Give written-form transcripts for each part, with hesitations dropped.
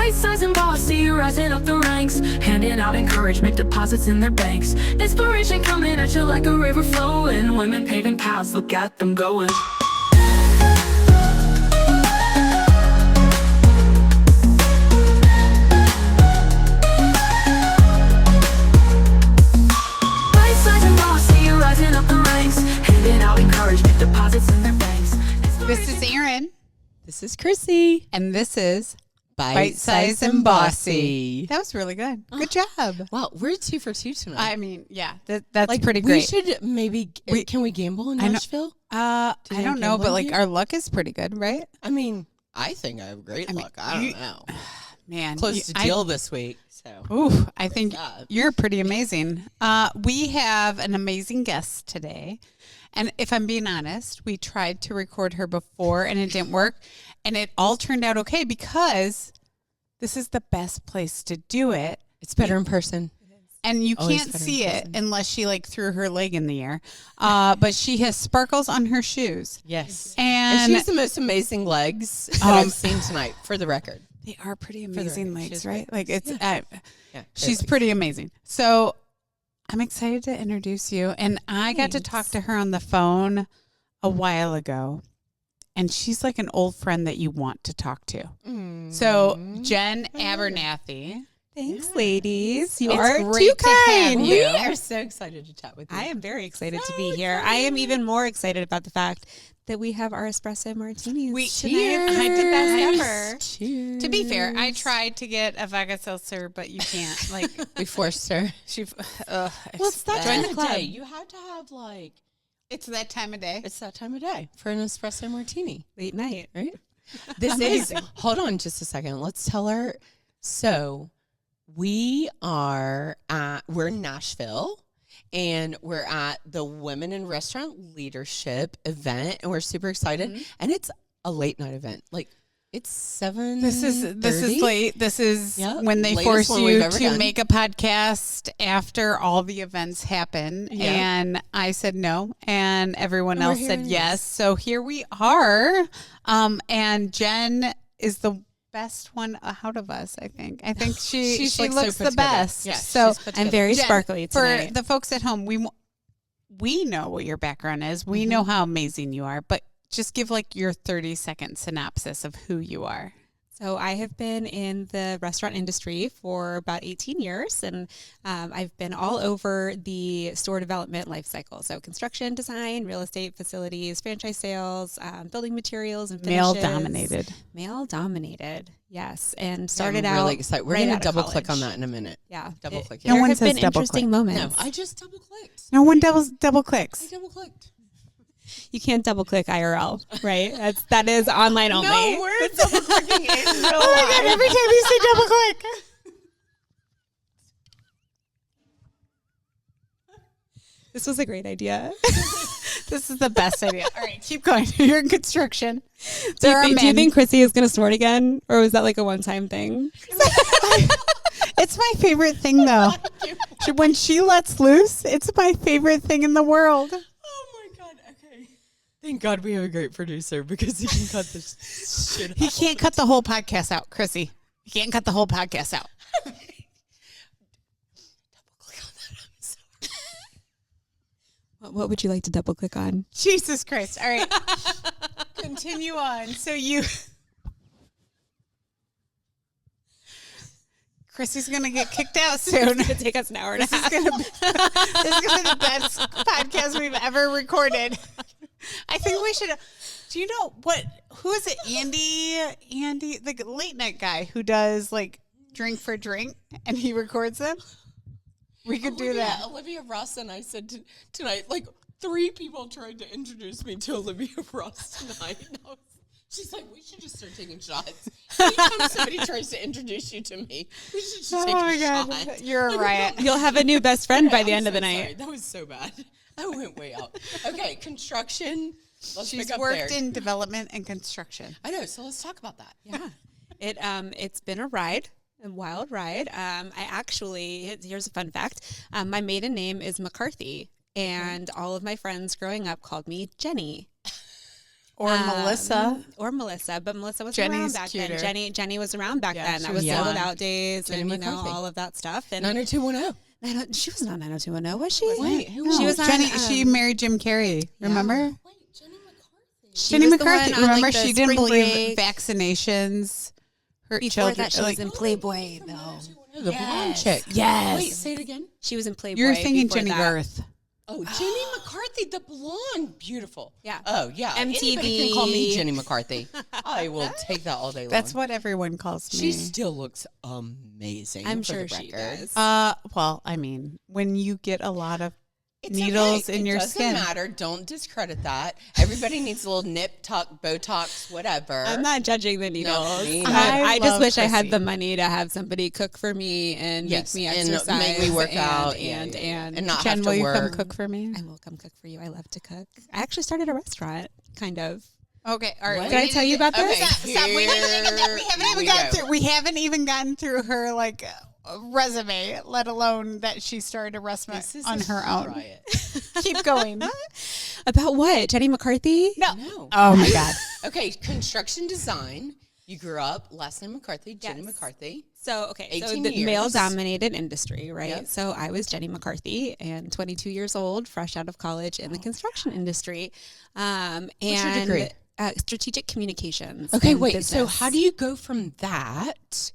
Bite-Sized and Bossy, rising up the ranks, handing out encouragement, deposits in their banks. Inspiration coming at you like a river flowing. Women paving paths, look at them going. Bite-Sized and Bossy, rising up the ranks, handing out encouragement, deposits in their banks. This is Erin. This is Chrissy. And this is Bite-Sized and Bossy. That was really good. Good job. Wow, we're 2 for 2 tonight. I mean, yeah, that's like, pretty we great. should maybe, can we gamble in I know- Nashville? I don't know, but like here? our luck is pretty good, right? I mean, I think I have great luck. I don't know. Man, Close to deal this week. So. Ooh, I think God. you're pretty amazing. We have an amazing guest today. And if I'm being honest, we tried to record her before and it didn't work. And it all turned out okay because this is the best place to do it. It's better in person. And you Always can't better see in it person. unless she like threw her leg in the air. But she has sparkles on her shoes. Yes. And she has the most amazing legs that I've seen tonight, for the record. they are pretty the amazing record, legs, she's right? great. Like it's, Yeah, she's great pretty amazing. So I'm excited to introduce you. And I got to talk Thanks. to her on the phone a while ago. And she's like an old friend that you want to talk to. So Jen Abernathy. Thanks, ladies. You It's are great too to have kind. you. We are so excited to chat with you. I am very excited to be here. I am even more excited about the fact that we have our espresso martinis tonight. I did best ever. Cheers. To be fair, I tried to get a vodka seltzer, but you can't. Like We forced her. she, Well, it's that bad. time of day. You have to have It's that time of day. it's that time of day for an espresso martini, Late night. right? This is, hold on just a second. Let's tell her. So we're in Nashville and we're at the Women in Restaurant Leadership event and we're super excited. And it's a late night event. Like it's 7:30. This is late. This is Yep. when they Latest force one we've you ever to done. make a podcast after all the events happen. Yeah. And I said no, and everyone And we're else said hearing yes. yes. So here we are. And Jen is the best one out of us. I think she She's, like, so looks put the together. best. Yeah, so she's put I'm together. very Jen, sparkly for tonight. the folks at home, we know what your background is. We know how amazing you are, but just give like your 30-second synopsis of who you are. So I have been in the restaurant industry for about 18 years, and I've been all over the store development life cycle. So construction, design, real estate, facilities, franchise sales, building materials, and finishes. Male dominated, yes. And started I'm out really excited. We're right going out to of double click on college. that in a minute. Yeah. Double click. No There one have says been double interesting click. No, moments. I just double clicked. No one double clicks. I double clicked. You can't double click IRL, right? That is online only. No, we're double clicking in real Oh my God, every time you say double click. This was a great idea. This is the best idea. All right, keep going. You're in construction. Do There are you men. think Chrissy is going to snort again? Or was that like a one-time thing? It's my favorite thing, though. When she lets loose, it's my favorite thing in the world. Oh my God. Okay. Thank God we have a great producer because he can cut this shit out. He can't cut the whole podcast out, Chrissy. He can't cut the whole podcast out. Double click on that. I'm sorry. What would you like to double click on? Jesus Christ. All right. Continue on. So Chrissy's going to get kicked out soon. It's going to take us an hour and a This is half. gonna be the best podcast we've ever recorded. I think we should. Do you know who is it? Andy, the late night guy who does like drink for drink and he records them. We could do that. Olivia Ross and I said tonight, like 3 people tried to introduce me to Olivia Ross tonight. She's like, we should just start taking shots. Anytime somebody tries to introduce you to me, we should just take a shot. You're a riot. You'll have a new best friend by the I'm end of the so night. sorry. That was so bad. I went way out. Okay, construction. Let's She's pick up worked there. in development and construction. I know, so let's talk about that. Yeah. It's been a ride, a wild ride. Here's a fun fact. My maiden name is McCarthy, and all of my friends growing up called me Jenny. Or Melissa. Or Melissa, but Melissa was Jenny's around back cuter. then. Jenny was around back then. she That was was the sold one. out days Jenny and McCarthy. all of that stuff. And 90210. she was not 90210, was she? Wait, who She was was on, Jenny. She married Jim Carrey. Remember? Wait, Jenny McCarthy. She Jenny was the McCarthy. one on, Remember, like, the she didn't spring believe break. vaccinations hurt Before children. that, she was in Playboy, though. The blonde chick. Yes. Wait, say it again. She was in Playboy. You're thinking before Jenny that. Garth. Oh, Jenny McCarthy, the blonde, beautiful. Yeah. Oh, yeah. MTV. Anybody can call me Jenny McCarthy. I will take that all day long. That's what everyone calls me. She still looks amazing. I'm for sure the she record. does. Well, I mean, when you get a lot of It's needles okay. in your It skin. doesn't matter. Don't discredit that. Everybody needs a little nip, tuck, Botox, whatever. I'm not judging the needles. me I neither. just love wish I Chrissy. had the money to have somebody cook for me and Yes, make me and exercise. make me work out, And not Jen, have will to you work. come cook for me? I will come cook for you. I love to cook. I actually started a restaurant, kind of. Okay, all right. What? Did I tell you about this? Okay, Stop. We here we haven't even gotten through her resume, let alone that she started a restaurant This is on a her own. riot. Keep going. About what? Jenny McCarthy? No. Oh my God. Okay, construction design. You grew up, last name McCarthy, Jenny Yes. McCarthy. So, okay, so 18 the years. male-dominated industry, right? Yep. So I was Jenny McCarthy and 22 years old, fresh out of college in the construction industry. And What's your degree? Strategic communications. Okay, and wait. So business. how do you go from that?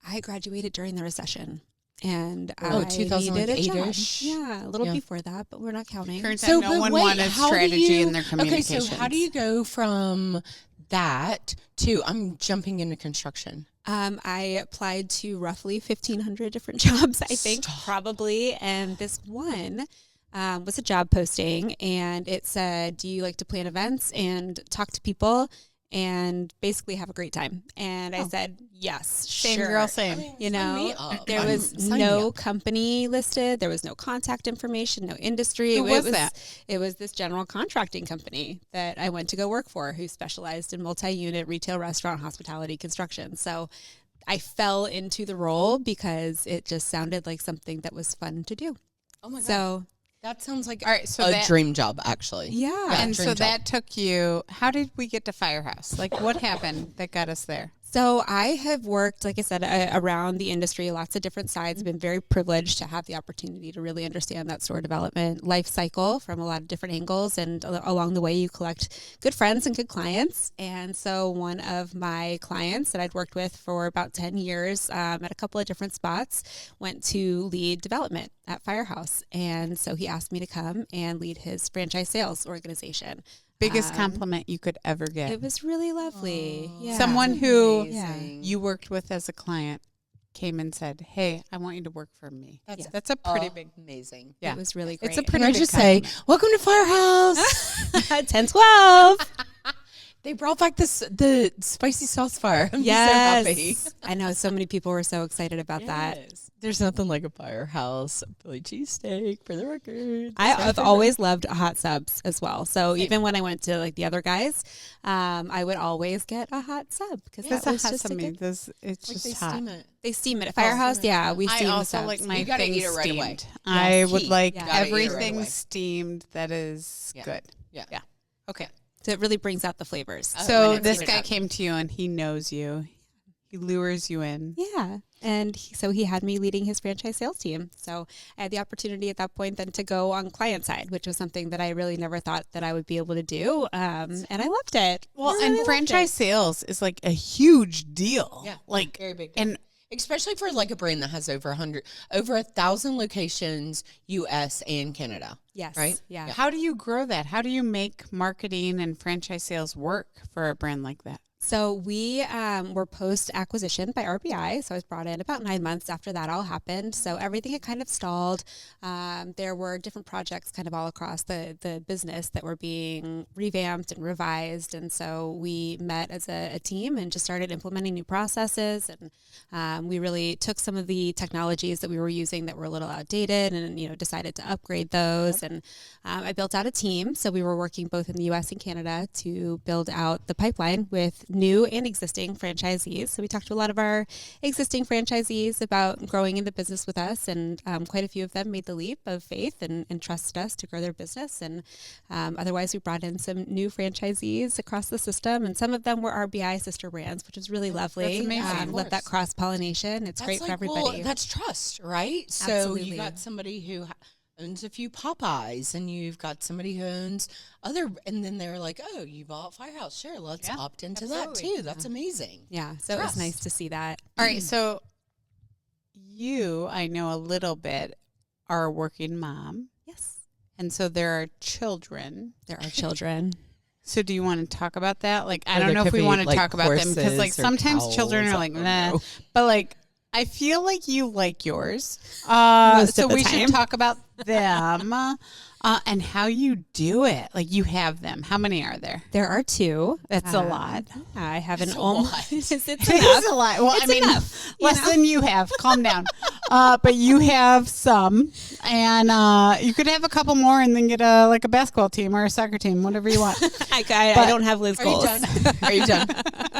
I graduated during the recession. And Oh, I needed a job. 2008-ish? Yeah, a little Yeah. before that, but we're not counting. Turns out no one wanted how do strategy you- in their communications. Okay, so how do you go from that to I'm jumping into construction? I applied to roughly 1,500 different jobs, I think, Stop. probably. And this one was a job posting, and it said, do you like to plan events and talk to people and basically have a great time? And I said, yes, Same sure. girl, same. You Sign me know, up. there was Sign me no up. company listed. There was no contact information, no industry. Who was that? It was this general contracting company that I went to go work for who specialized in multi-unit retail, restaurant, hospitality, construction. So I fell into the role because it just sounded like something that was fun to do. Oh my god. So That sounds like All right, so a that- dream job, actually. yeah. And dream so job. that took you, how did we get to Firehouse? Like, what happened that got us there? So I have worked, like I said, around the industry, lots of different sides. I've been very privileged to have the opportunity to really understand that store development life cycle from a lot of different angles. And along the way, you collect good friends and good clients. And so one of my clients that I'd worked with for about 10 years at a couple of different spots went to lead development at Firehouse. And so he asked me to come and lead his franchise sales organization. Biggest compliment you could ever get. It was really lovely. Yeah. Someone who Amazing. you worked with as a client came and said, "Hey, I want you to work for me." That's a Oh, pretty big. amazing. Yeah, It was really great. It's a Can pretty I big just say, compliment. welcome to Firehouse. 10-12. They brought back the spicy sauce fire. I'm Yes. so happy. I know so many people were so excited about that. Yes. There's nothing like a Firehouse Philly cheesesteak for the record. I've always loved hot subs as well. So even when I went to like the other guys, I would always get a hot sub because That's that a was hot just a something. good. It's like just they hot. steam it. They steam it at Firehouse. Yeah, we I steam the also subs. like my You gotta things eat it right away. steamed. I would heat. like Yeah. Gotta eat it right everything away. steamed that is Yeah. good. Yeah. Yeah. Okay. So it really brings out the flavors. So when it's this heated guy up. came to you and he knows you. He lures you in. Yeah. And so he had me leading his franchise sales team. So I had the opportunity at that point then to go on client side, which was something that I really never thought that I would be able to do. And I loved it. Well, I really and loved franchise it. sales is like a huge deal. Yeah. Like, Very big. and especially for like a brand that has over 1,000 locations, U.S. and Canada. Yes. Right? Yeah. how do you grow that? How do you make marketing and franchise sales work for a brand like that? So we were post-acquisition by RBI. So I was brought in about 9 months after that all happened. So everything had kind of stalled. There were different projects kind of all across the business that were being revamped and revised. And so we met as a team and just started implementing new processes. And we really took some of the technologies that we were using that were a little outdated and, decided to upgrade those. And I built out a team. So we were working both in the U.S. and Canada to build out the pipeline with new and existing franchisees. So we talked to a lot of our existing franchisees about growing in the business with us, and quite a few of them made the leap of faith and trusted us to grow their business. And otherwise, we brought in some new franchisees across the system, and some of them were RBI sister brands, which was really lovely. That's amazing. Love that cross-pollination. It's great for everybody. Well, that's trust, right? So Absolutely. you got somebody who owns a few Popeyes, and you've got somebody who owns other, and then they're like, oh, you bought Firehouse. Sure, let's opt into that too. That's amazing. Yeah, so it was nice to see that. All right, so you, I know a little bit, are a working mom. Yes. And so there are children. There are children. So do you want to talk about that? Like, I Or don't there know if could we be, want to like, talk about them because, like, horses or sometimes children cows, are like, I don't nah. know. But, like, I feel like you like yours. Most So of the we time. should talk about them and how you do it. Like, you have them. How many are there? There are 2. That's a lot. I have an It's a almost. lot. It's It enough. is a lot. Well, It's I mean, enough, you less know? than you have. Calm down. But you have some, and you could have a couple more, and then get a basketball team or a soccer team, whatever you want. I But- don't have Liz Are you goals. done? Are you done?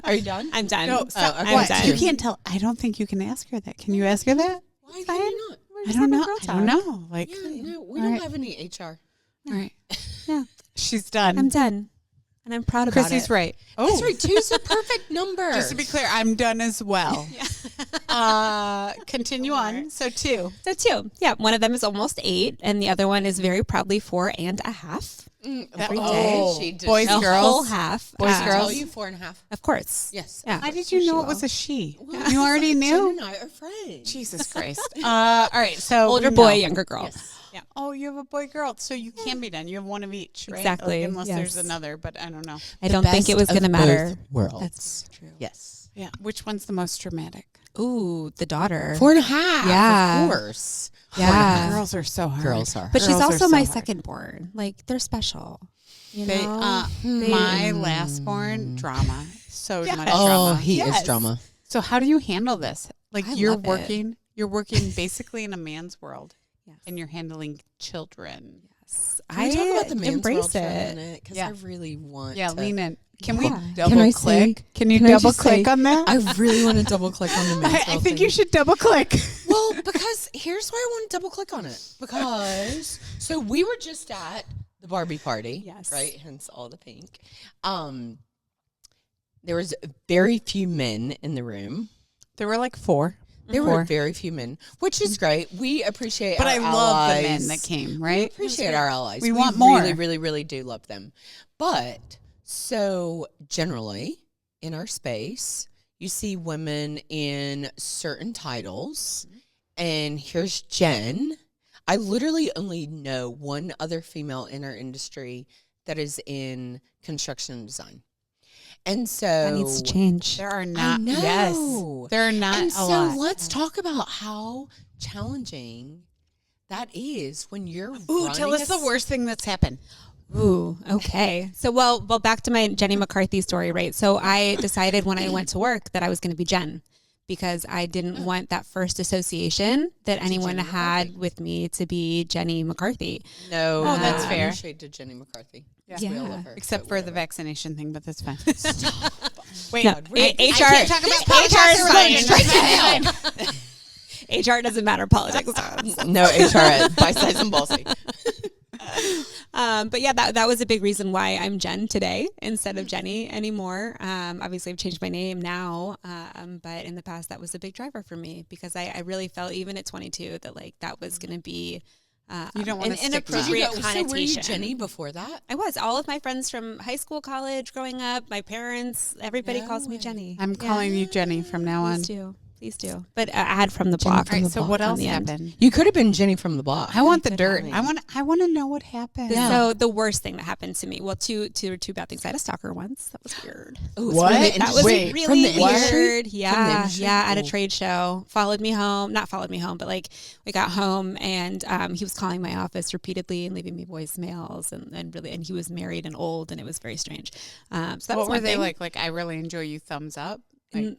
Are you done? I'm done. No, Oh, okay. what? done. You can't tell. I don't think you can ask her that. Can you ask her that? Why can you not? I don't know. I don't know. Like, Yeah, no, we All don't right. have any HR. all right. Yeah. She's done. I'm done. And I'm proud about Chrissy's it. right. Oh, That's right. 2's the perfect number. just to be clear, I'm done as well. Continue on. So 2. So 2. Yeah. One of them is almost 8, and the other one is very proudly 4.5. Every day. She did. Boys, A girls? whole half. Boys, I girls? tell you 4.5. Of course. Yes. Yeah. How did you know it was a she? You already Jen knew? and I are friends. Jesus Christ. All right. So Older no. boy, younger girl. Yes. Oh, you have a boy, girl. So you can be done. You have one of each, right? Exactly, Like, unless there's yes. another, but I don't know. I don't think it was going to matter. Worlds. That's true. Yes. Yeah. Which one's the most dramatic? Ooh, the daughter. 4.5. Yeah. Of course. Yeah. Girls are so hard. Girls are. But she's Girls are also so my hard. second born. Like, they're special. You They, know? my last born, drama. So much Oh, drama. he Yes. is drama. So how do you handle this? Like I you're love it. working, you're working basically in a man's world, Yes. and you're handling children. Yes. Can we talk about the man's embrace world for a it. minute? Because Yeah. I really want Yeah, to. lean in. Can we Yeah. double Can I click? say- Can you can I double just click say- on that? I really want to double click on the man's I world think thing. you should double click. Well, because here's why I want to double click on it. Because so we were just at the Barbie party, Yes. right? Hence all the pink. There was very few men in the room. There were like 4. There were very few men, which is great. We appreciate But our I love the men allies. that came, We right? appreciate our allies. We want more. Really, really, really do love them. But so generally in our space, you see women in certain titles. And here's Jen. I literally only know one other female in our industry that is in construction and design. And so That needs to change. There are not. know. Yes, there are not and a so lot. let's talk about how challenging that is when you're Ooh, running tell us the worst thing that's happened. Ooh, okay. So, well, back to my Jenny McCarthy story, right? So I decided when I went to work that I was going to be Jen because I didn't want that first association that anyone Jenny had McCarthy. with me to be Jenny McCarthy. No, Oh, that's no fair. shade to Jenny McCarthy. Yeah. We all Yeah. love her, Except but for the whatever. vaccination thing, but that's fine. Wait, No, wait, HR I can't talk about HR is politics. fine. Straight to hell. HR doesn't matter. Politics does. No HR at BiteSized&Bossy. But yeah, that was a big reason why I'm Jen today instead of Jenny anymore. Obviously, I've changed my name now, but in the past, that was a big driver for me because I really felt even at 22 that like that was going to be You don't wanna an stick to that. inappropriate So connotation. were you Jenny before that? I was. All of my friends from high school, college, growing up, my parents, everybody No calls me way. Jenny. I'm calling you Jenny from now on. Please do. Please do. But add from the block. All right, so what on else the end. happened? You could have been Jenny from the block. I want the Good dirt. timing. I want to know what happened. So the worst thing that happened to me, well, two bad things. I had a stalker once. That was weird. Ooh, What? from the That was industry. really From the industry? weird. From the Yeah, industry? yeah. At a Oh. trade show, followed me home. Not followed me home, but like we got home and he was calling my office repeatedly and leaving me voicemails and he was married and old and it was very strange. So that what was were one they thing. like? Like I really enjoy you. Thumbs up. Like,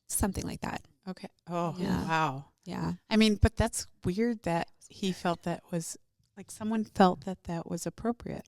Something like that. okay. Oh Yeah. wow. Yeah. I mean, but that's weird that he felt that was like someone felt that was appropriate.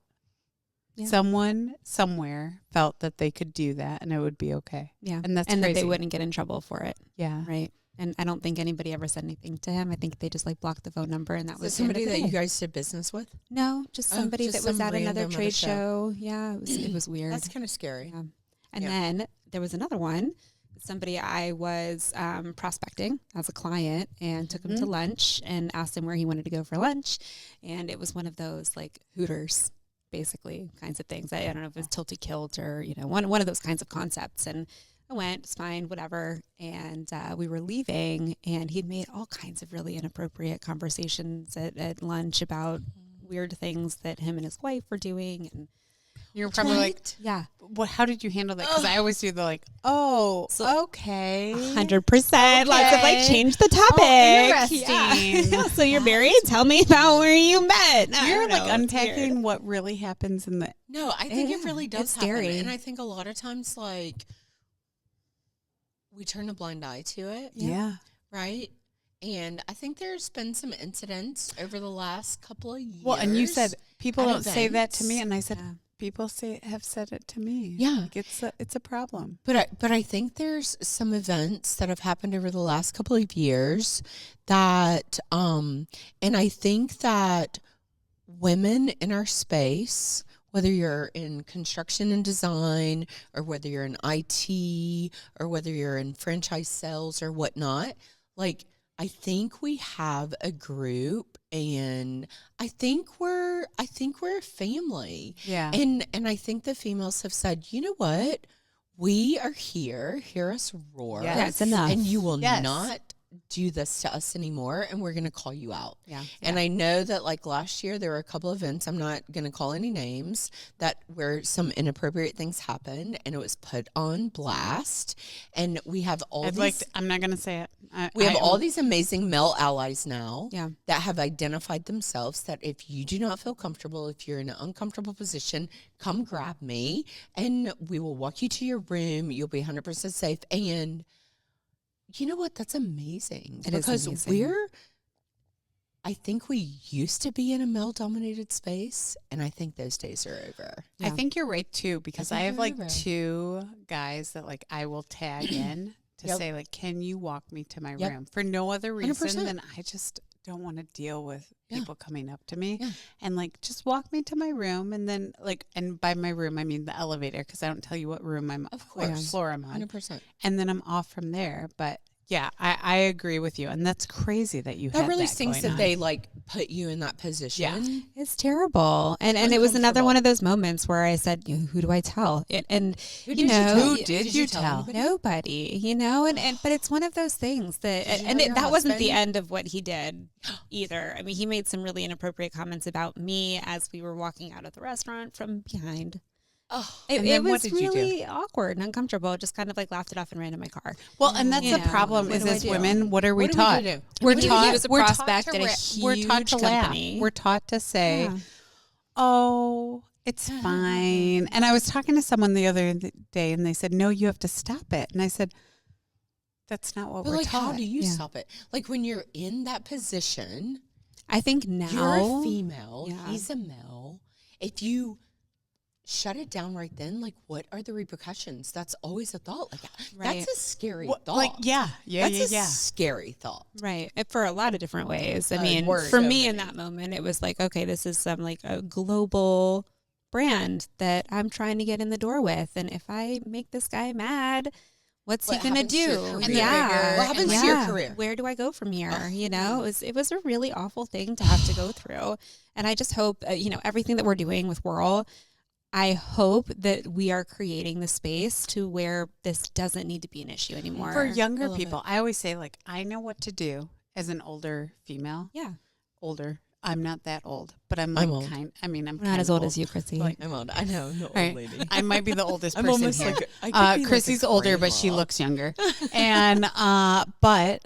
someone somewhere felt that they could do that and it would be okay. Yeah. And that's and crazy. that they wouldn't get in trouble for it. Yeah. Right. And I don't think anybody ever said anything to him. I think they just like blocked the phone number, and that was the end of somebody the that day. you guys did business with. No, just somebody just that was some at another random trade show. show. Yeah, it was weird. That's kind of scary. Yeah. And Yeah. then there was another one, somebody I was prospecting as a client, and took him to lunch and asked him where he wanted to go for lunch. And it was one of those like Hooters, basically, kinds of things. I don't know if it was Tilted Kilt or, one of those kinds of concepts. And I went, it's fine, whatever. And we were leaving, and he'd made all kinds of really inappropriate conversations at lunch about weird things that him and his wife were doing. And You're probably like, yeah, how did you handle that? Because I always do the like, okay. 100%. Lots of like, change the topic. Interesting. Yeah. So you're married? Tell me about where you met. You're like unpacking what really happens in the. No, I think it really does It's happen. scary. And I think a lot of times, like, we turn a blind eye to it. Yeah. Right? And I think there's been some incidents over the last couple of years. Well, and you said people at don't say that to me, events. and I said Yeah. people have said it to me. Yeah. Like it's a problem. But I think there's some events that have happened over the last couple of years that and I think that women in our space, whether you're in construction and design, or whether you're in IT, or whether you're in franchise sales or whatnot, like, I think we have a group, and I think we're a family. Yeah. And I think the females have said, you know what? We are here. Hear us roar. Yes. Yeah, it's enough. And you will Yes. not do this to us anymore, and we're going to call you out. Yeah. And I know that, like, last year there were a couple events, I'm not going to call any names, that where some inappropriate things happened, and it was put on blast. And we have all I'm not going to say it. we have all these amazing male allies now Yeah. that have identified themselves that if you do not feel comfortable, if you're in an uncomfortable position, come grab me and we will walk you to your room. You'll be 100% safe. And you know what? That's amazing. It is because amazing. I think we used to be in a male-dominated space, and I think those days are over. I think you're right too, because I think have you're like right. 2 guys that like I will tag in to Yep. say like, can you walk me to my Yep. room for no other reason 100%. than I just don't want to deal with Yeah. people coming up to me Yeah. and like just walk me to my room, and then like, and by my room I mean the elevator, because I don't tell you what room I'm Of what course. floor I'm on, 100%. and then I'm off from there. But yeah, I agree with you, and that's crazy that you That had really that stinks going that on. they like put you in that position. Yeah. It's terrible. And it was another Uncomfortable. one of those moments where I said, who do I tell? And Who you did you know, tell? Who Did did you you tell tell? anybody? nobody, and but it's one of those things that, Did you and know it, your that wasn't the husband? end of what he did either. I mean, he made some really inappropriate comments about me as we were walking out of the restaurant from behind. Oh, It, And it then what was did you do? really awkward and uncomfortable. Just kind of like laughed it off and ran in my car. Well, and that's You the know, problem what is do I as do? women, what are we What do we taught? do? We're He taught. was a we're taught prospect to at a ra- We're taught to huge laugh. company. We're taught to say, Yeah. "Oh, it's fine." And I was talking to someone the other day, and they said, "No, you have to stop it." And I said, "That's not what But we're like, taught." how do you Yeah. stop it? Like, when you're in that position, I think now you're a female, Yeah. he's a male. If you shut it down right then, like, what are the repercussions? That's always a thought. Like, Right. that's a scary What- thought. like, yeah, That's a yeah. scary thought. Right. For a lot of different ways. I mean, word. for So me in many. that moment, it was like, okay, this is some like a global brand that I'm trying to get in the door with. And if I make this guy mad, what's What he going to happens to your do? career? Yeah. What happens yeah. to your career? Where do I go from here? It was a really awful thing to have to go through. And I just hope, everything that we're doing with Whirl, I hope that we are creating the space to where this doesn't need to be an issue anymore. For younger love people, I always say, like, I know what to do as an older female. Yeah. Older. I'm not that old, but I'm like I'm old. I'm We're not kind as of old as you, Chrissy. Like, I'm old. I know. I'm the old Right. lady. I might be the oldest I'm person almost here. like I could be like a Chrissy's older, but she grandma. looks younger. And but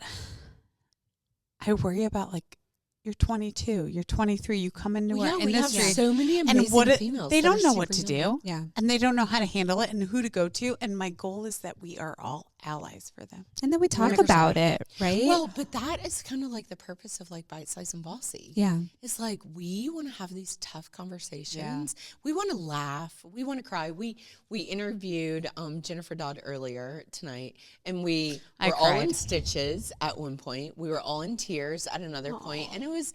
I worry about, like, you're 22, you're 23, you come into Well, our yeah, we have industry, so many amazing and what females. they that don't are know what to super young. do, Yeah. and they don't know how to handle it and who to go to. And my goal is that we are all allies for them. And then we talk 100%. about it, right? Well, but that is kind of like the purpose of like Bite-Sized and Bossy. yeah. It's like we want to have these tough conversations. We want to laugh. We want to cry. We interviewed Jennifer Dodd earlier tonight, and we were all in stitches at one point. We were all in tears at another point, and it was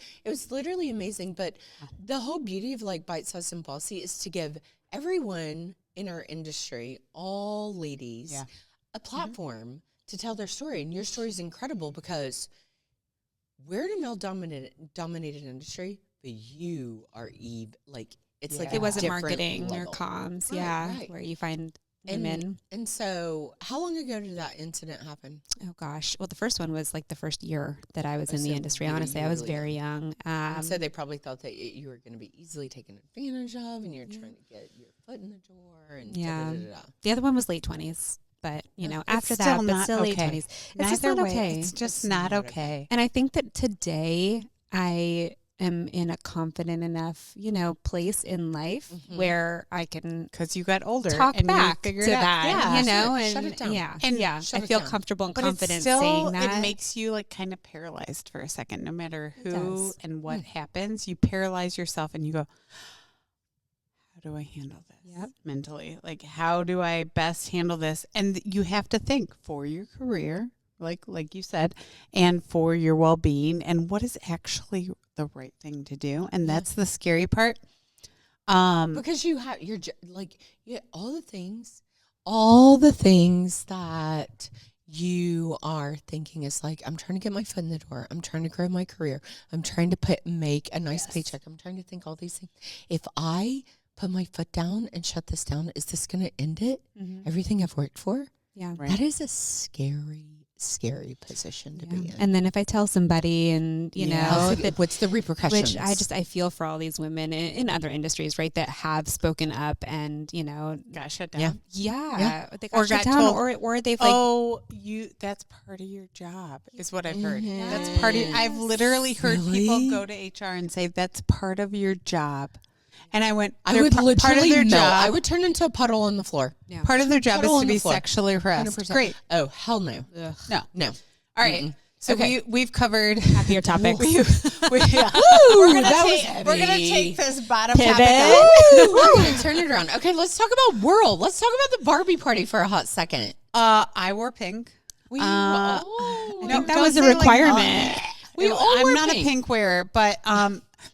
literally amazing. But the whole beauty of like Bite-Sized and Bossy is to give everyone in our industry, all ladies, a platform to tell their story. And your story is incredible because we're in a male-dominated industry, but you are like, it's like It wasn't different marketing level. or comms, Right. where you find women. And so how long ago did that incident happen? Oh gosh. Well, the first one was like the first year that I was in the so industry. really, Honestly, I was really very young. So they probably thought that you were going to be easily taken advantage of, and you're trying to get your foot in the door. And da-da-da-da-da. The other one was late 20s, but after It's that, still but not still late okay. 20s. It's just not okay. It's just not okay. And I think that today I am in a confident enough, place in life where I can Because you got older talk and back you to figured it out. that, Yeah. and Shut it down. I Shut it feel down. comfortable and But confident it's still, saying that. it makes you like kind of paralyzed for a second. No matter who does. and what happens, you paralyze yourself and you go, how do I handle this mentally? Like, how do I best handle this? And you have to think for your career, like you said, and for your well-being, and what is actually the right thing to do. And that's the scary part. Because you have all the things that you are thinking is like, I'm trying to get my foot in the door. I'm trying to grow my career. I'm trying to make a nice paycheck. I'm trying to think all these things. If I put my foot down and shut this down, is this going to end it? Everything I've worked for? Yeah. Right. That is a scary position to be in. And then if I tell somebody and, What's the repercussions? which I feel for all these women in other industries, right, that have spoken up and, Got shut down. they got Or shut got down told, or they've that's part of your job is what I've heard. That's part of, I've literally heard Really? people go to HR and say, that's part of your job. And I went, I would part of literally their melt. job. I would turn into a puddle on the floor. Part of their job Puddle is on to the be floor. sexually harassed. 100%. Great. Oh, hell no. No. No. All right. So Okay. we've covered happier topics. we're gonna take this bottom Pivot. topic. We're going to turn it around. Okay, let's talk about world. Let's talk about the Barbie party for a hot second. I wore pink. We I think that was a requirement. I'm not a pink wearer, but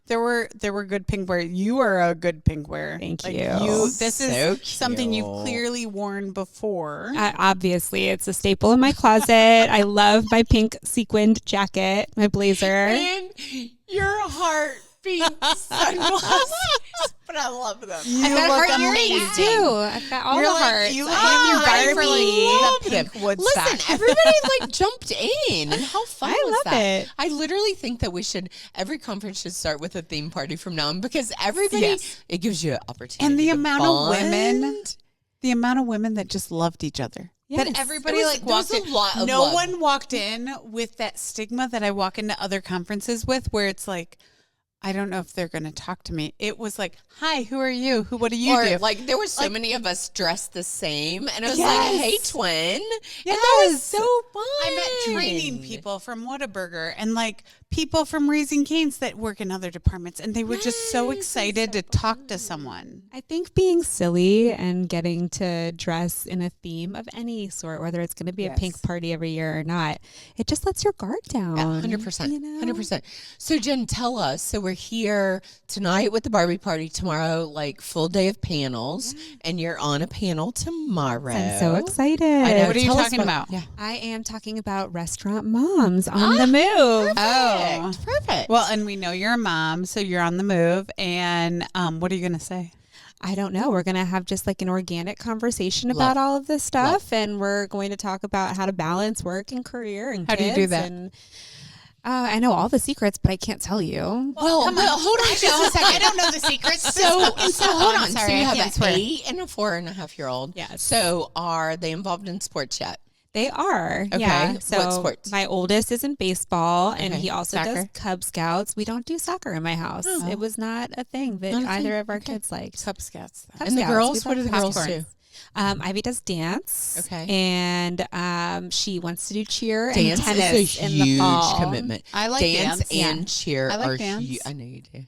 there were good pink wear. You are a good pink wearer. Thank Like, you. This So is something cute. you've clearly worn before. Obviously, it's a staple in my closet. I love my pink sequined jacket, my blazer. And your heartbeat sunglasses. But I love them. You I've got look heart earrings amazing. too. I've got all You're the like- hearts. you- I you're am ready for, Barbie. like, the Love pink them. Woodstock. Listen, everybody like jumped in. And how fun I was love that? it. I literally think that every conference should start with a theme party from now on because everybody, it gives you an opportunity. And the to amount of women, bond. that just loved each other. Yes. That everybody There was walked a in. lot of No love. one walked in with that stigma that I walk into other conferences with, where it's like, I don't know if they're going to talk to me. It was like, hi, who are you? What do you Or do? like there were so many of us dressed the same, and it was Yes. like, "Hey, twin!" And that was Yes. so fun. I met training people from Whataburger and like people from Raising Cane's that work in other departments, and they were just so excited to talk to someone. I think being silly and getting to dress in a theme of any sort, whether it's going to be a pink party every year or not, it just lets your guard down. 100%. you know? 100%. So, Jen, tell us. So, we're here tonight with the Barbie party. Tomorrow, like full day of panels, and you're on a panel tomorrow. I'm so excited. I know. What are you Tell us talking about? Yeah. I am talking about restaurant moms on the move. Perfect. Well, and we know you're a mom, so you're on the move. And what are you going to say? I don't know. We're going to have just like an organic conversation about all of this stuff. And we're going to talk about how to balance work and career and How do you kids do that? And, I know all the secrets, but I can't tell you. well, hold on just a second. I don't know the secrets. So hold on. Sorry, so you I have can't an swear. 8 and a 4.5-year-old. Yes. So are they involved in sports yet? They are. Okay. Yeah. What So sports? my oldest is in baseball and Okay. he also does Soccer? Cub Scouts. We don't do soccer in my house. It was not a thing that Not a either thing. of our Okay. kids liked. Cub Scouts. Cub And the Scouts. girls? We What do love the girls popcorn. do? Ivy does dance. Okay. And she wants to do cheer Dance and tennis is a in the huge fall. commitment. I like dance dance. and cheer I like are dance. huge. I know you do.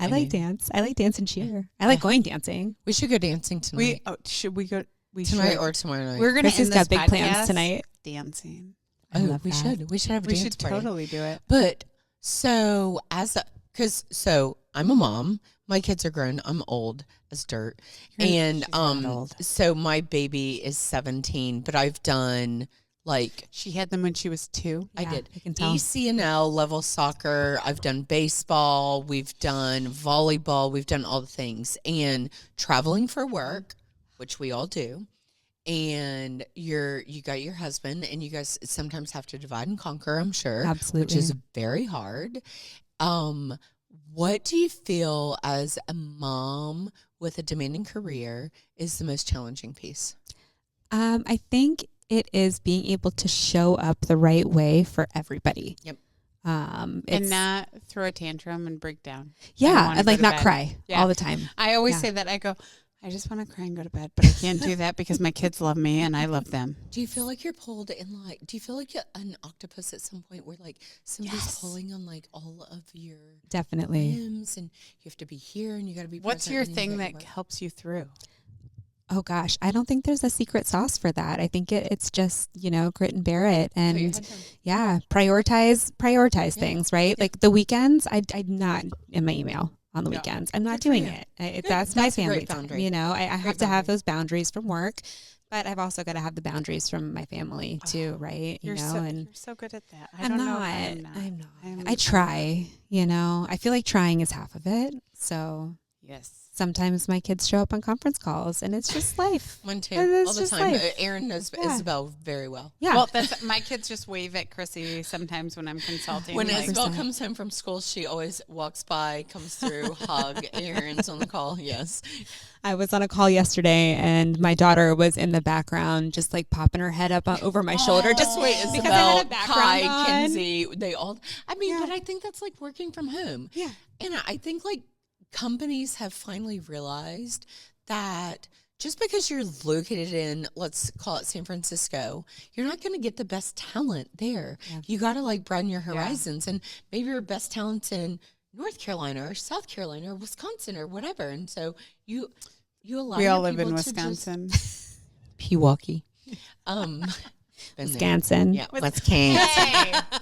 I like dance. I like dance and cheer. I like going dancing. We should go dancing tonight. Should we go? We Tonight should. or tomorrow night. We're gonna Chrissy's end got this big plans podcast tonight. dancing. oh, love we that. should. We should have a We dance should party. totally do it. But so so I'm a mom. My kids are grown. I'm old as dirt. She's not old. So my baby is 17, but I've done like She had them when she was 2. I Yeah, did I can tell. ECNL level soccer. I've done baseball. We've done volleyball. We've done all the things and traveling for work, which we all do. And you got your husband, and you guys sometimes have to divide and conquer, I'm sure. Absolutely. Which is very hard. What do you feel as a mom with a demanding career is the most challenging piece? I think it is being able to show up the right way for everybody. Yep. And It's, not throw a tantrum and break down. yeah, wanna and like go to not bed. cry Yeah. all the time. I always Yeah. say that. I go, I just want to cry and go to bed, but I can't do that because my kids love me and I love them. Do you feel like you're pulled in like, do you feel like an octopus at some point where like somebody's Yes. pulling on like all of your Definitely. limbs and you have to be here and you got to be What's present your and you thing gotta that work? helps you through? Oh gosh, I don't think there's a secret sauce for that. I think it's just, grit and bear it, Put your and head down. yeah, prioritize things, right? Like the weekends, I'm not in my email on the No. weekends. I'm not Good for doing you. it. Good. That's my That's a family great time. boundary. I have to have boundary. those boundaries from work, but I've also got to have the boundaries from my family too, right? You're so good at that. I I'm don't not. know if I'm not. I'm I try, I feel like trying is half of it. So Yes. sometimes my kids show up on conference calls and it's just life. One, two, It's all the just time. life. Erin knows Yeah. Isabel very well. Yeah. Well, that's my kids just wave at Chrissy sometimes when I'm consulting. When like, Isabel 100%. comes home from school, she always walks by, comes through, hug. Erin's on the call. Yes. I was on a call yesterday and my daughter was in the background just like popping her head up over my shoulder. Just Wait, because I had Isabel, a background Kai, on. Kinsey, they all. I mean, Yeah. but I think that's like working from home. Yeah. And I think like companies have finally realized that just because you're located in, let's call it San Francisco, you're not going to get the best talent there. Yeah. You got to like broaden your horizons, and maybe your best talent's in North Carolina or South Carolina or Wisconsin or whatever. And so you allow we your all live in people to just- Wisconsin. Pewaukee. Been there. Wisconsin, Yeah, Wisconsin.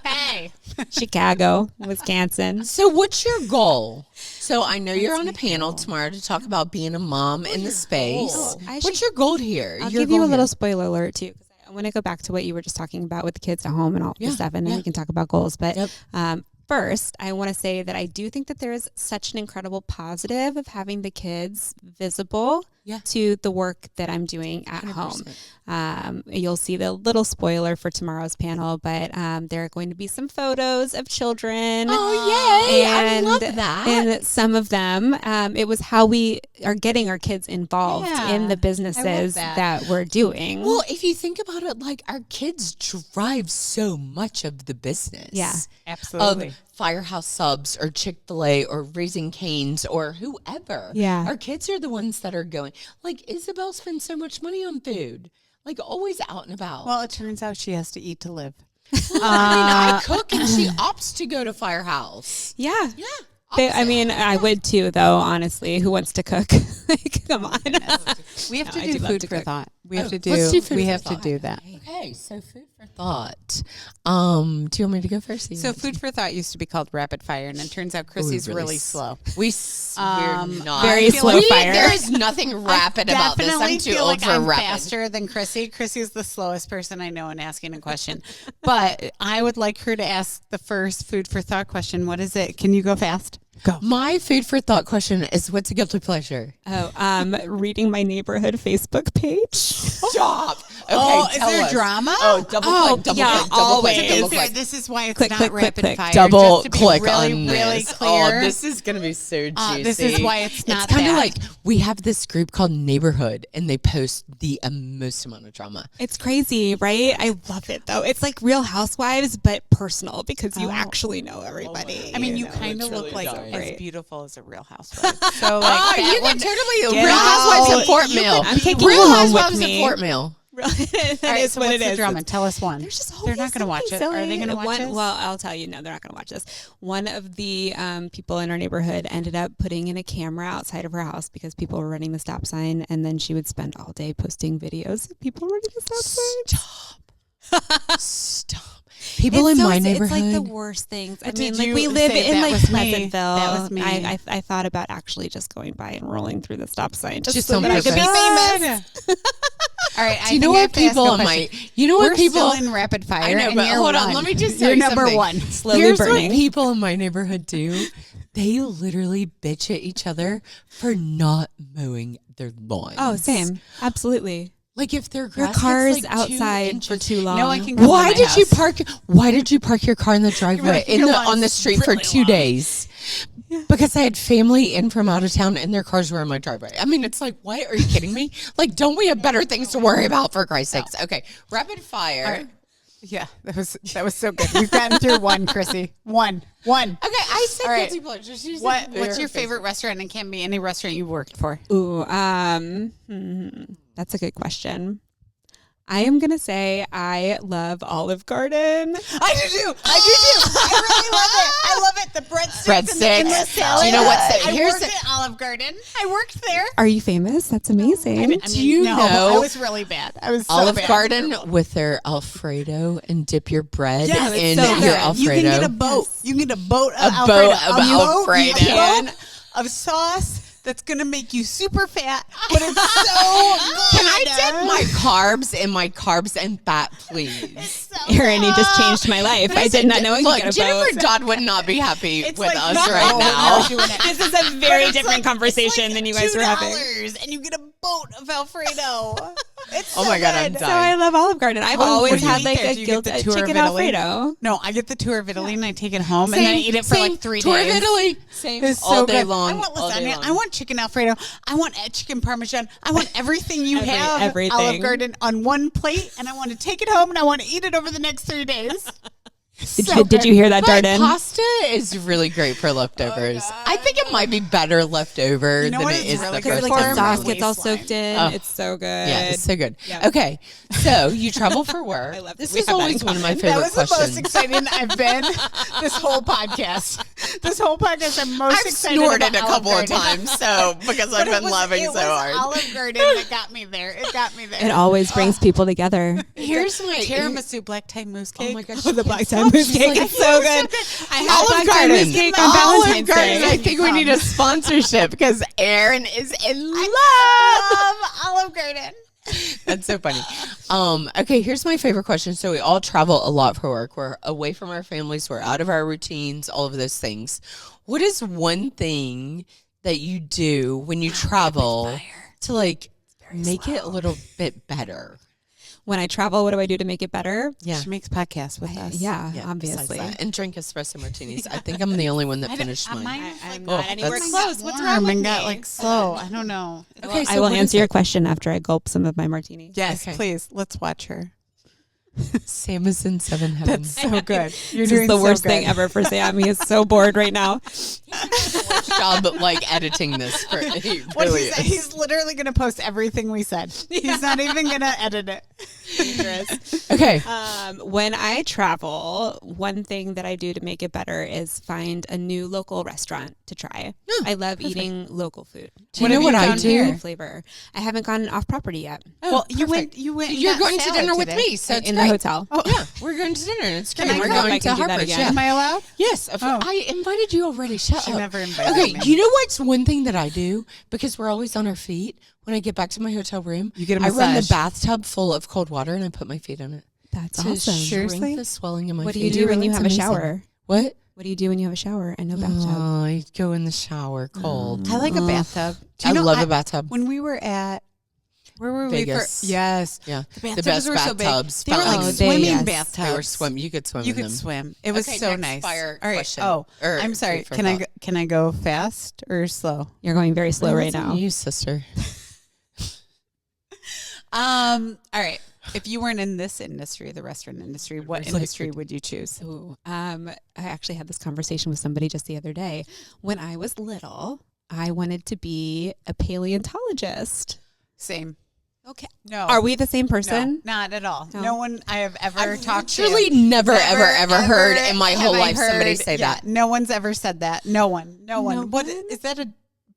hey. Chicago, Wisconsin. So what's your goal? So I know you're on a panel tomorrow to talk about being a mom in the space. goal? I What's should- your goal here? I'll Your give you a goal little here. spoiler alert too, because I want to go back to what you were just talking about with the kids at home and all Yeah, the stuff, and then yeah. we can talk about goals. But Yep. first, I want to say that I do think that there is such an incredible positive of having the kids visible Yeah. to the work that I'm doing at home. 100%. You'll see the little spoiler for tomorrow's panel, but there are going to be some photos of children. Oh, yay. And I love that. in some of them, it was how we are getting our kids involved Yeah, in the I love businesses that. that we're doing. Well, if you think about it, like our kids drive so much of the business. Yeah. Absolutely. Of Firehouse Subs or Chick-fil-A or Raising Cane's or whoever. Yeah. Our kids are the ones that are going. Like Isabel spends so much money on food. Like always out and about. Well, it turns out she has to eat to live. I cook and she opts to go to Firehouse. yeah. Yeah. I mean, I would too, though, honestly. Who wants to cook? Like, come on. We have No, to I do do love food to for cook. thought. We have to do. Let's do food we for have thought. to do that. Okay, so food for thought. Do you want me to go first? So food for thought used to be called rapid fire, and it turns out Chrissy's really slow. We're not Very slow fire. There is nothing rapid about this. Definitely I'm too feel old like for I'm rapid. faster than Chrissy. Chrissy's the slowest person I know in asking a question. But I would like her to ask the first food for thought question. What is it? Can you go fast? Go. My food for thought question is: what's a guilty pleasure? Reading my neighborhood Facebook page. Stop. Okay, Oh, is tell there us. drama? Oh, double click, double yeah, click, double always. click, double Is there, click. this is why it's Click, not click, click, rapid click. fire. Double Just to be click really, on really this. clear. Oh, this is gonna be so juicy. This is why it's not It's kind of that. like we have this group called Neighborhood, and they post the most amount of drama. It's crazy, right? I love it, though. It's like Real Housewives, but personal because you actually know everybody. I mean, you know? kind of really look like does. as beautiful as a Real Housewife. So like, Oh, you that can totally get Real out. Housewives of Fort You Mill. I'm taking Real you home with Housewives of me. Fort Mill. That All right, is so what what's it the is. drama? Tell us one. There's just They're not going to watch it. Are they going to watch it? Well, I'll tell you. No, they're not going to watch this. One of the people in our neighborhood ended up putting in a camera outside of her house because people were running the stop sign, and then she would spend all day posting videos of people running the stop sign. Stop. People in my neighborhood. It's like the worst things. I But mean, did like you we live say in that like was me? Pleasantville. That was me. I thought about actually just going by and rolling through the stop sign Just so on that I could be purpose. famous. All right. Do you know what people in my? You know what We're people? still in rapid fire. I know, and but you're hold on. one. Let me just tell You're you number something. one. Slowly Here's burning. what people in my neighborhood do. They literally bitch at each other for not mowing their lawns. Oh, same. Absolutely. Like if their Your grass car's gets like 2 outside for inches- too long. No one can come Why to my did you house. park? Why did you park your car in the driveway like, "Your on the lawn's street for really 2 long." days? Because I had family in from out of town and their cars were in my driveway. I mean, it's like, what? Are you kidding me? Like, don't we have better things to worry about, for Christ's sakes? Okay, rapid fire. All right. Yeah, that was so good. We've gotten through one, Chrissy. One. Okay, I said All right. guilty pleasures. You said What's very your favorite basic. restaurant? And it can be any restaurant you've worked for. Ooh, that's a good question. I am gonna say I love Olive Garden. I do too. I really love it. I love it. The breadsticks and the Breadsticks. salad. Do you know what's I here's worked at Olive Garden. I worked there. Are you famous? That's amazing. Do you no, know I was really bad. I was so Olive bad. Garden with their Alfredo and dip your bread Yes, in so your good. Alfredo. You can get a boat. You can get a boat of A boat of You Alfredo. can of sauce that's gonna make you super fat, but it's so good. Can I dip my carbs in my carbs and fat, please? Erin, you just changed my life. I did not know you Look, could get a Jennifer boat. Dodd would not be happy It's with like us no, right no, now. no, doing it. This is a very But it's different like- conversation it's like than you guys were having. $2 and you get a boat of Alfredo. It's Oh so my God, I'm good. dying. So I love Olive Garden. I've always what do you had eat like there? a Do you get guilt the tour of chicken Italy? Alfredo. No, I get the tour of Italy and I take it home and then I eat it for Same. like 3 Tour days. of Italy. Same. It's all so day good. long. I want all day lasagna. long. I want chicken Alfredo. I want chicken Parmesan. I want everything you have everything. Olive Garden on one plate, and I want to take it home and I want to eat it over the next 3 days. Did you hear that, But Darden? pasta is really great for leftovers. I think it might be better leftover You know than what it it's is really the good first Because like time. the sauce for gets all waistline. soaked in. Oh. It's so good. Yeah, it's so good. Yeah. Okay, so you travel for work. I love that This we is have that always in one of my common. That favorite was the most questions. exciting I've been this whole podcast. This whole podcast, I'm most I've excited snorted about a couple Olive of Garden. times, so because But I've been laughing it so was hard. Olive Garden that got me there. It got me there. It always brings people together. Here's my tiramisu black tie mousse cake. Oh my gosh, The black tie she's mousse cake like- is so good. I had Olive black tie Garden. mousse cake on Olive Valentine's Garden. Day. I think we need a sponsorship because Erin is in love. I love Olive Garden. That's so funny. Okay, here's my favorite question. So we all travel a lot for work. We're away from our families. We're out of our routines, all of those things. What is one thing that you do when you travel to like make it a little bit better? When I travel, what do I do to make it better? Yeah. She makes podcasts with us. Yeah, Yeah, obviously. besides that. And drink espresso martinis. I think I'm the only one that finished mine. I'm Oh, not anywhere that's- close. What's wrong with and me? got like slow. I don't know. Okay, so I will what is answer your it? question after I gulp some of my martini. Yes, Okay. please. Let's watch her. Sam is in seven heavens. That's so good. You're This doing is the so worst good. thing ever for Sam. He is so bored right now. Worst job like editing this. For, he What really he said, is. he's literally going to post everything we said. He's not even going to edit it. Dangerous. Okay. When I travel, one thing that I do to make it better is find a new local restaurant to try. I love eating local food. Do you know what I do? Flavor. I haven't gone off property yet. Well, you perfect. went. and You're got going to salad dinner with today. me, so it's in great. the hotel. Oh, Yeah, we're going to dinner. And it's great. Can I We're go? going I to can do that Harvard. again. Yeah. Am I allowed? Yes, Oh. I invited you already. Shut She up. never invited Okay, me. you know what's one thing that I do because we're always on our feet. When I get back to my hotel room, You get a I run the massage. bathtub full of cold water and I put my feet in it That's to awesome. shrink Seriously? the swelling in my What do feet. you do when you It's have amazing. a shower? What? What do you do when you have a shower and no bathtub? Oh, I go in the shower cold. I like a bathtub. Do I you know, love a bathtub. When we were at, where were Vegas. we? Yes. Yeah, The the best bathtubs were so big. bathtubs. They were like fountains. swimming yes. bathtubs. They were swim. You could swim You in could them. swim. It was Okay, so next nice. fire All right. question. Oh, Or I'm sorry. food for Can I thought. go, can I go fast or slow? You're going very slow right What's on now. you, sister. All right. If you weren't in this industry, the restaurant industry, what industry would you choose? Ooh, I actually had this conversation with somebody just the other day. When I was little, I wanted to be a paleontologist. Same. Okay. No. Are we the same person? No, not at all. No. No one I have ever I've talked to. literally never heard in my whole have I life somebody heard- say yeah, that. No one's ever said that. No one. No What one? is that? A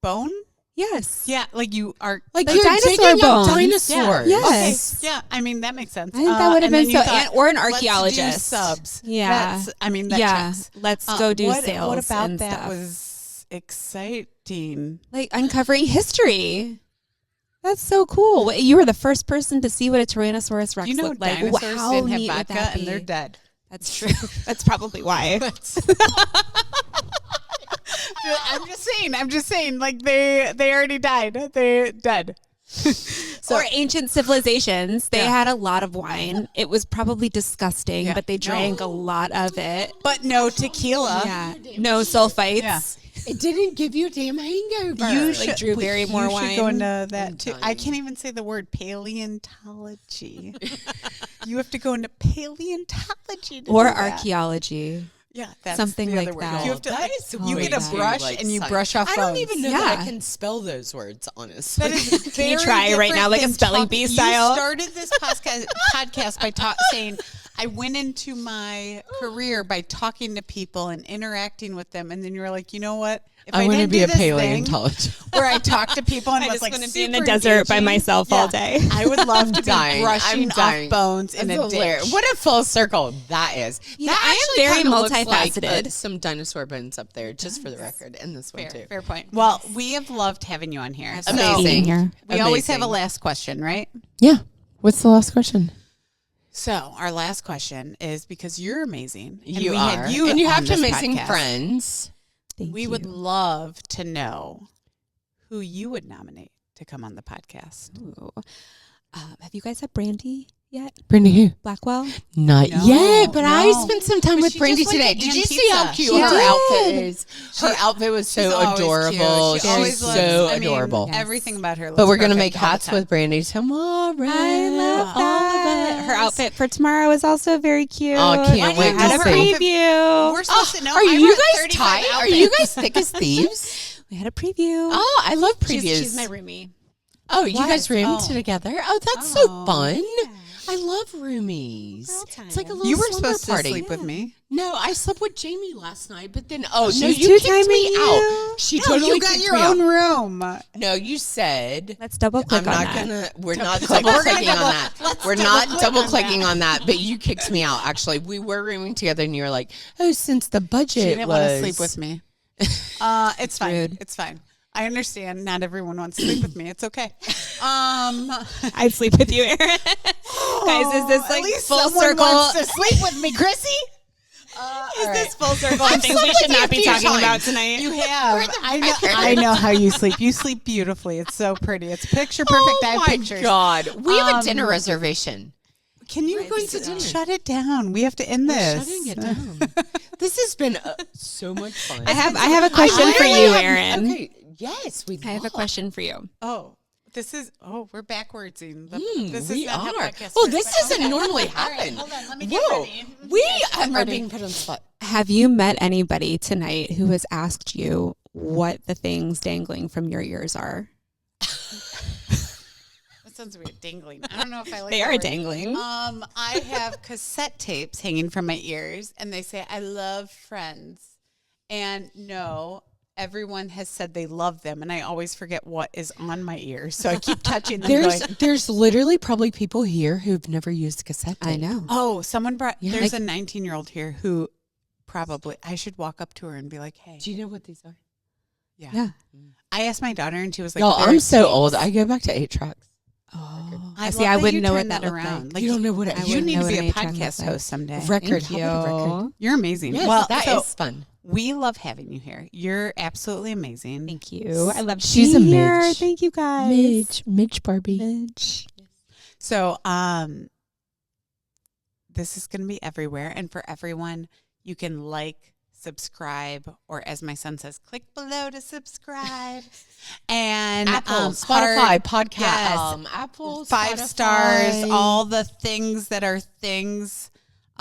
bone? Yes. Yeah, like you are. Like The you're dinosaur digging up bones. dinosaurs. Yeah. Okay. Yes. Yeah, I mean that makes sense. I think that would have and been then so, you thought, or an let's do archaeologist. subs. Yeah. That Yeah. checks. Let's go do what, sales. What about and that stuff. was exciting? Like uncovering history. That's so cool. You were the first person to see what a Tyrannosaurus Rex You know, looked like. dinosaurs How didn't neat have would vodka that and they're be? dead. That's true. That's probably why. I'm just saying. Like they already died. They're dead. Or ancient civilizations, they Yeah. had a lot of wine. It was probably disgusting, Yeah. but they drank a lot of it. But no tequila. Yeah. No sulfites. Yeah. It didn't give you a damn hangover. You Like should, Drew Barrymore you should go wine. into that I'm too. dying. I can't even say the word paleontology. You have to go into paleontology to Or do that. archaeology. Yeah, that's Something the like other word. that. You have to. That like, is you way get a too, brush like, and you science. brush off. I don't bones. even know that I Yeah. can spell those words, honestly. That is Can you very try right now, different like a than spelling talk- bee style? You started this podcast by saying, I went into my career by talking to people and interacting with them. And then you were like, you know what? If I want to didn't be do a this thing paleontologist. where I talk to people and I was just like want to be in super the desert by engaging, myself all day. I would love to be dying. brushing I'm dying. off bones in That's a hilarious. ditch. What a full circle that is. Yeah, that I am actually very kinda looks like, multifaceted. some dinosaur bones up there, just for the record, and this one too. Fair point. Well, we have loved having you on here. So Amazing. Here. we always have a Amazing. last question, right? Yeah. What's the last question? So our last question is because you're amazing. And You we are, had you and you on have this amazing podcast. friends. Thank We you. would love to know who you would nominate to come on the podcast. Ooh. Have you guys had Brandy yet? Brandy who? Blackwell? Not No, yet, but I no. spent some time But with she Brandy just went today. to Did Ann you see how Pizza. cute She her did. outfit is? Her outfit was She's so always adorable. cute. She She's always looks- so I mean, adorable. Yes. Everything about her looks But we're going to perfect make all the hats time. with Brandy tomorrow. I love All that. of Her us. outfit for tomorrow is also very cute. Oh, can't We wait had to a see. preview. We're supposed to know. Are I you wrote guys 35 tight? Are outfits. you guys thick as thieves? We had a preview. Oh, I love previews. She's my roomie. Oh, you What? guys roomed Oh. together? Oh, that's Oh. so fun. I love roomies. Real It's like a time. little You were slumber supposed party. to sleep with me. No, I slept with Jamie last night, but then no, She's you kicked two-timing me you. out. She totally you got kicked your me out. own room. No, you said Let's double click I'm on not that. gonna. We're not click. double We're gonna clicking on double- that. let's We're double not click double on clicking that. on that. But you kicked me out. Actually, we were rooming together, and you were like, "Oh, since the budget She didn't was want to sleep with me. It's fine. rude. It's fine. I understand. Not everyone wants to sleep with me. It's okay. I'd sleep with you, Erin. Guys, is this at like least full someone circle? wants to sleep with me, Chrissy. Is this full circle of things we should not be talking about tonight? You have. I know how you sleep. You sleep beautifully. It's so pretty. It's picture perfect. I have my pictures. God, we have a dinner Um, reservation. Can you going to dinner. shut it down? We have to end this. Shutting it down. This has been so much fun. I have a question for you, Erin. Okay, yes, we. I have a question for you. Oh, this is. Oh, we're backwardsing. This we is not how are. podcasts Well, work, this but- doesn't normally happen. Hold on, let me get Whoa, ready. we are ready. being put on the spot. Have you met anybody tonight who has asked you what the things dangling from your ears are? That sounds weird. Dangling. I don't know if I like. They that are word. dangling. I have cassette tapes hanging from my ears, and they say, "I love Friends," and no. Everyone has said they love them, and I always forget what is on my ears, so I keep touching them. There's literally probably people here who've never used cassette tape. I know. Oh, someone brought. Yeah. There's Like- a 19-year-old here who probably I should walk up to her and be like, "Hey, Do you know what these are? Yeah. I asked my daughter, and she was like, Y'all, "They're I'm so tapes." old. I go back to 8 tracks. Oh, I see. love I that wouldn't you know what turned that looked around. like. Like You don't know what it I is. You wouldn't need know to what be an a 8-track looks podcast like. host someday. Record. Thank How about a record? you. You're amazing. Yes, well, that so is fun. we love having you here. You're absolutely amazing. Thank you. I love She's being a here. midge. Thank you guys. Midge Barbie. Midge. So, this is going to be everywhere, and for everyone, you can like, subscribe, or as my son says, click below to subscribe. And Apple, Spotify, heart, podcast, yes, Apple, 5 Spotify. stars, all the things that are things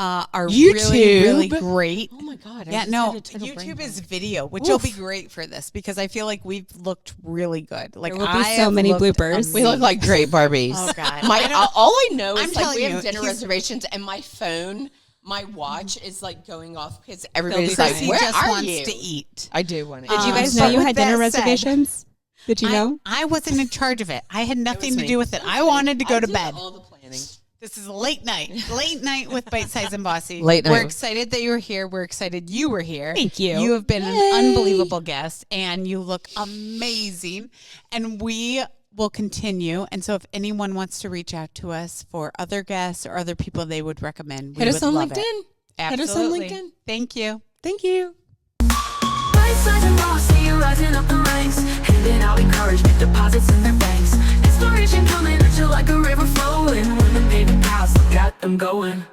are YouTube. really, really great. Oh my God. I Yeah, just no, had a total brain YouTube is fart. video, which will be great for this because I feel like we've looked really good. Like There will be I so have many looked bloopers. We look like great Barbies. Oh, God. All I know I'm is like telling we have you, dinner he's- reservations and my phone, my watch is like going off because Chrissy everybody's like, "Where just are wants you?" to eat. I do want to. Did you guys so know you with had dinner that said, reservations? Did you know? I wasn't in charge of it. I had nothing to me. do with it. I wanted to go to bed. All the planning. This is a late night with Bite-Sized and Bossy. Late night. We're excited that you were here. We're excited you were here. Thank you. You have been an unbelievable guest, and you look amazing. And we will continue. And so if anyone wants to reach out to us for other guests or other people they would recommend, we Hit us would on love LinkedIn. it. Hit us on Absolutely. LinkedIn. Thank you. Thank you. Bite-sized and bossy, rising up the ranks, handing out encouragement, deposits in their banks. Inspiration coming at you like a river flowing. Women paving paths, look at them going.